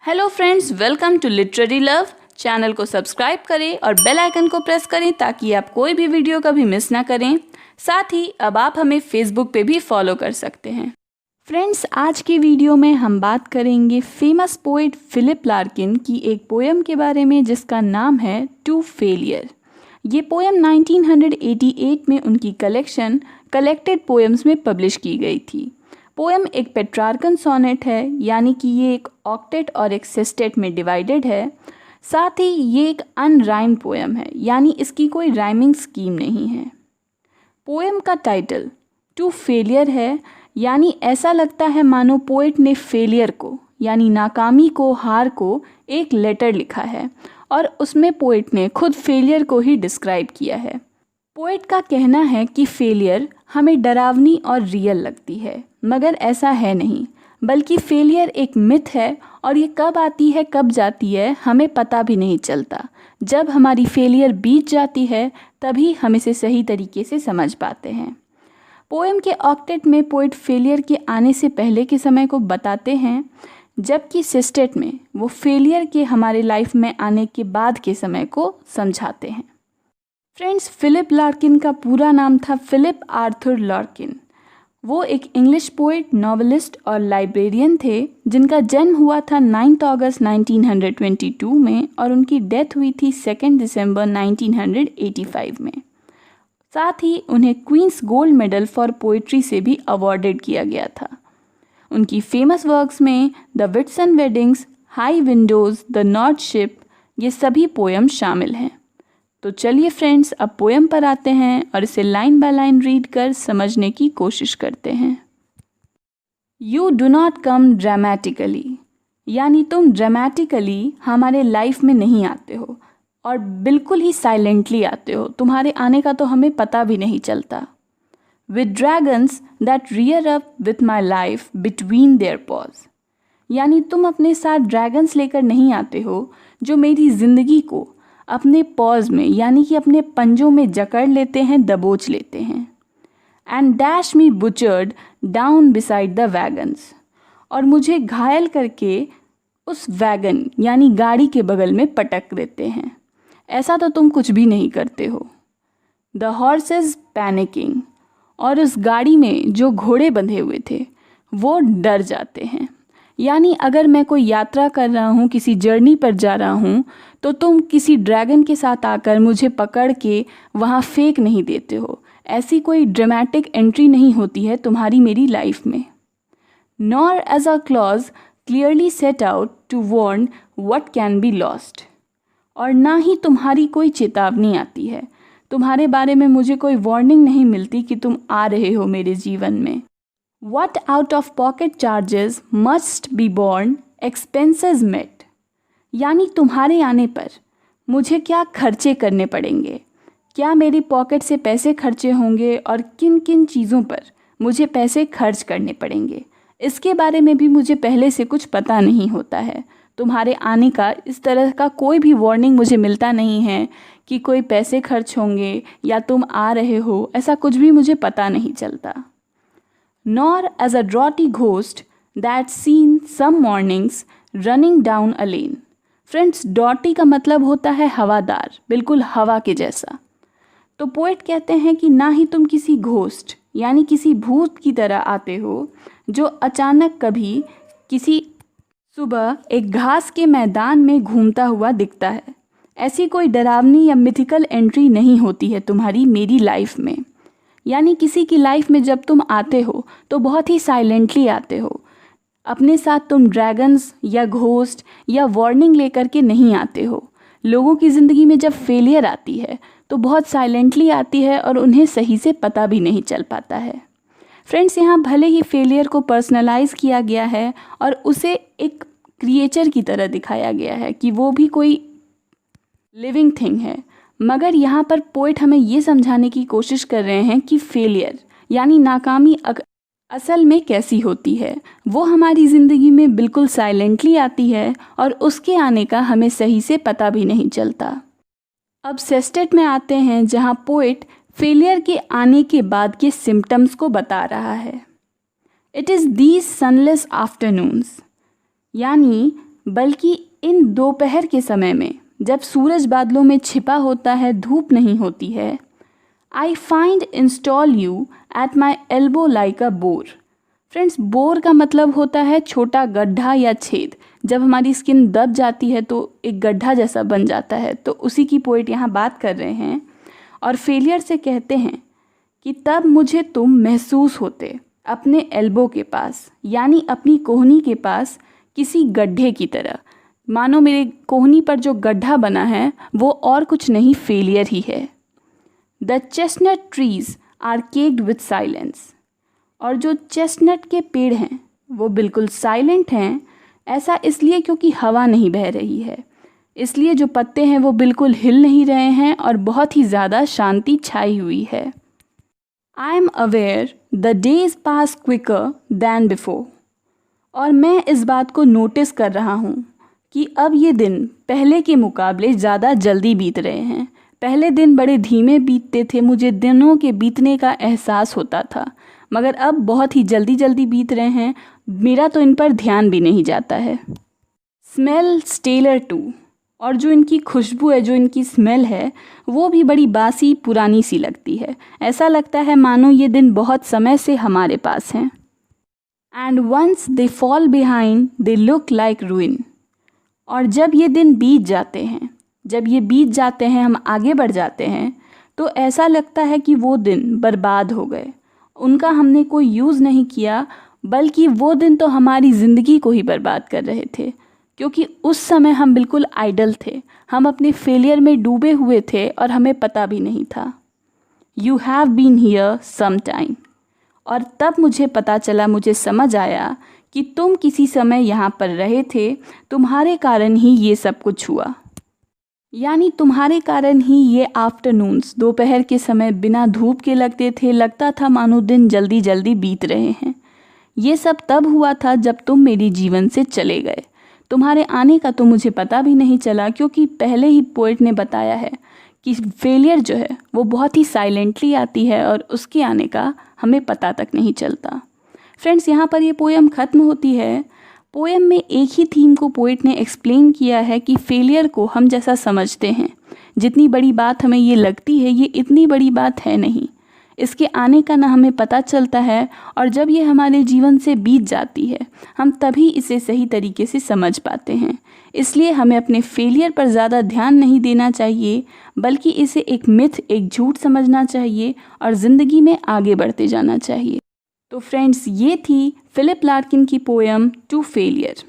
Hello friends, welcome to literary love. Channel को subscribe करें और बेल आइकन को प्रेस करें ताकि आप कोई भी वीडियो कभी मिस ना करें। साथ ही अब आप हमें फेसबुक पे भी फॉलो कर सकते हैं। फ्रेंड्स, आज की वीडियो में हम बात करेंगे फेमस पोएट फिलिप लार्किन की एक पोएम के बारे में जिसका नाम है टू फेलियर। ये पोएम 1988 में उनकी कलेक्शन कलेक्टेड पोएम्स में पब्लिश की गई थी। पोएम एक पेट्रार्कन सोनेट है, यानी कि ये एक ऑक्टेट और एक सेस्टेट में डिवाइडेड है। साथ ही ये एक अनराइम पोएम है, यानी इसकी कोई राइमिंग स्कीम नहीं है। पोएम का टाइटल टू फेलियर है, यानी ऐसा लगता है मानो पोएट ने फेलियर को यानी नाकामी को, हार को एक लेटर लिखा है और उसमें पोएट ने खुद फेलियर को ही डिस्क्राइब किया है। पोएट का कहना है कि फेलियर हमें डरावनी और रियल लगती है, मगर ऐसा है नहीं, बल्कि फेलियर एक मिथ है और ये कब आती है कब जाती है हमें पता भी नहीं चलता। जब हमारी फेलियर बीत जाती है तभी हम इसे सही तरीके से समझ पाते हैं। पोएम के ऑक्टेट में पोएट फेलियर के आने से पहले के समय को बताते हैं, जबकि सेस्टेट में वो फेलियर के हमारे लाइफ में आने के बाद के समय को समझाते हैं। फ्रेंड्स, फिलिप लार्किन का पूरा नाम था फिलिप आर्थर लार्किन। वो एक इंग्लिश पोएट, नॉवेलिस्ट और लाइब्रेरियन थे जिनका जन्म हुआ था 9 अगस्त 1922 में और उनकी डेथ हुई थी 2 दिसंबर 1985 में। साथ ही उन्हें Queen's gold medal for poetry से भी अवॉर्डेड किया गया था। उनकी फेमस वर्क्स में the Whitsun Weddings, High Windows, the North Ship, ये सभी पोएम शामिल हैं। तो चलिए फ्रेंड्स, अब पोएम पर आते हैं और इसे लाइन बाय लाइन रीड कर समझने की कोशिश करते हैं। You do not come dramatically, यानी तुम ड्रामेटिकली हमारे लाइफ में नहीं आते हो और बिल्कुल ही साइलेंटली आते हो। तुम्हारे आने का तो हमें पता भी नहीं चलता। With dragons that rear up with my life between their pause, यानी तुम अपने साथ ड्रैगन्स लेकर नहीं आते हो जो मेरी जिंदगी को अपने पॉज में यानी कि अपने पंजों में जकड़ लेते हैं, दबोच लेते हैं। And dash me butchered down beside the wagons, और मुझे घायल करके उस वैगन यानी गाड़ी के बगल में पटक देते हैं। ऐसा तो तुम कुछ भी नहीं करते हो। द हॉर्सेस पैनिकिंग, और उस गाड़ी में जो घोड़े बंधे हुए थे वो डर जाते हैं। यानी अगर मैं कोई यात्रा कर रहा हूँ, किसी जर्नी पर जा रहा हूँ, तो तुम किसी ड्रैगन के साथ आकर मुझे पकड़ के वहाँ फेंक नहीं देते हो। ऐसी कोई ड्रामेटिक एंट्री नहीं होती है तुम्हारी मेरी लाइफ में। Nor as a clause clearly set out to warn what can be lost, और ना ही तुम्हारी कोई चेतावनी आती है। तुम्हारे बारे में मुझे कोई वार्निंग नहीं मिलती कि तुम आ रहे हो मेरे जीवन में। What out of pocket charges must be borne, expenses met, यानी तुम्हारे आने पर मुझे क्या खर्चे करने पड़ेंगे, क्या मेरी पॉकेट से पैसे खर्चे होंगे और किन किन चीज़ों पर मुझे पैसे खर्च करने पड़ेंगे, इसके बारे में भी मुझे पहले से कुछ पता नहीं होता है। तुम्हारे आने का इस तरह का कोई भी वार्निंग मुझे मिलता नहीं है कि कोई पैसे खर्च होंगे या तुम आ रहे हो, ऐसा कुछ भी मुझे पता नहीं चलता। Nor as a draughty ghost that seen some mornings running down a lane. Friends, dotty का मतलब होता है हवादार, बिल्कुल हवा के जैसा। तो पोएट कहते हैं कि ना ही तुम किसी घोस्ट यानी किसी भूत की तरह आते हो जो अचानक कभी किसी सुबह एक घास के मैदान में घूमता हुआ दिखता है। ऐसी कोई डरावनी या मिथिकल एंट्री नहीं होती है तुम्हारी मेरी लाइफ में। यानी किसी की लाइफ में जब तुम आते हो तो बहुत ही साइलेंटली आते हो। अपने साथ तुम ड्रैगन्स या घोस्ट या वार्निंग लेकर के नहीं आते हो। लोगों की ज़िंदगी में जब फेलियर आती है तो बहुत साइलेंटली आती है और उन्हें सही से पता भी नहीं चल पाता है। फ्रेंड्स, यहाँ भले ही फेलियर को पर्सनलाइज किया गया है और उसे एक क्रिएचर की तरह दिखाया गया है कि वो भी कोई लिविंग थिंग है, मगर यहाँ पर पोएट हमें ये समझाने की कोशिश कर रहे हैं कि फेलियर यानी नाकामी असल में कैसी होती है। वो हमारी ज़िंदगी में बिल्कुल साइलेंटली आती है और उसके आने का हमें सही से पता भी नहीं चलता। अब सेस्टेट में आते हैं, जहाँ पोएट फेलियर के आने के बाद के सिम्टम्स को बता रहा है। It is these sunless afternoons, यानी बल्कि इन दोपहर के समय में जब सूरज बादलों में छिपा होता है, धूप नहीं होती है। I find install you at my elbow like a bore. Friends, bore का मतलब होता है छोटा गड्ढा या छेद। जब हमारी स्किन दब जाती है तो एक गड्ढा जैसा बन जाता है, तो उसी की पोइट यहाँ बात कर रहे हैं। और फेलियर से कहते हैं कि तब मुझे तुम महसूस होते अपने एल्बो के पास, यानी अपनी कोहनी के पास, किसी गड्ढे की तरह। मानो मेरे कोहनी पर जो गड्ढा बना है वो और कुछ नहीं, फेलियर ही है। The chestnut trees are caked with silence. और जो चेस्टनट के पेड़ हैं वो बिल्कुल साइलेंट हैं। ऐसा इसलिए क्योंकि हवा नहीं बह रही है, इसलिए जो पत्ते हैं वो बिल्कुल हिल नहीं रहे हैं और बहुत ही ज़्यादा शांति छाई हुई है। I am aware the days pass quicker than before. और मैं इस बात को नोटिस कर रहा हूँ कि अब ये दिन पहले के मुकाबले ज़्यादा जल्दी बीत रहे हैं। पहले दिन बड़े धीमे बीतते थे, मुझे दिनों के बीतने का एहसास होता था, मगर अब बहुत ही जल्दी जल्दी बीत रहे हैं। मेरा तो इन पर ध्यान भी नहीं जाता है। Smell staler too. और जो इनकी खुशबू है, जो इनकी स्मेल है, वो भी बड़ी बासी पुरानी सी लगती है। ऐसा लगता है मानो ये दिन बहुत समय से हमारे पास हैं। And once they fall behind they look like ruin. और जब ये दिन बीत जाते हैं, जब ये बीत जाते हैं, हम आगे बढ़ जाते हैं, तो ऐसा लगता है कि वो दिन बर्बाद हो गए, उनका हमने कोई यूज़ नहीं किया, बल्कि वो दिन तो हमारी ज़िंदगी को ही बर्बाद कर रहे थे। क्योंकि उस समय हम बिल्कुल आइडल थे, हम अपने फेलियर में डूबे हुए थे और हमें पता भी नहीं था। You have been here some time. और तब मुझे पता चला, मुझे समझ आया कि तुम किसी समय यहाँ पर रहे थे, तुम्हारे कारण ही ये सब कुछ हुआ। यानी तुम्हारे कारण ही ये आफ्टरनून्स, दोपहर के समय बिना धूप के लगते थे, लगता था मानो दिन जल्दी जल्दी बीत रहे हैं। ये सब तब हुआ था जब तुम मेरे जीवन से चले गए। तुम्हारे आने का तो मुझे पता भी नहीं चला, क्योंकि पहले ही पोएट ने बताया है कि फेलियर जो है वो बहुत ही साइलेंटली आती है और उसके आने का हमें पता तक नहीं चलता। फ्रेंड्स, यहाँ पर ये पोएम ख़त्म होती है। पोएम में एक ही थीम को पोएट ने एक्सप्लेन किया है कि फेलियर को हम जैसा समझते हैं, जितनी बड़ी बात हमें ये लगती है, ये इतनी बड़ी बात है नहीं। इसके आने का ना हमें पता चलता है, और जब ये हमारे जीवन से बीत जाती है, हम तभी इसे सही तरीके से समझ पाते हैं। इसलिए हमें अपने फेलियर पर ज़्यादा ध्यान नहीं देना चाहिए, बल्कि इसे एक मिथ, एक झूठ समझना चाहिए और ज़िंदगी में आगे बढ़ते जाना चाहिए। तो फ्रेंड्स, ये थी फिलिप लार्किन की पोएम टू फेलियर।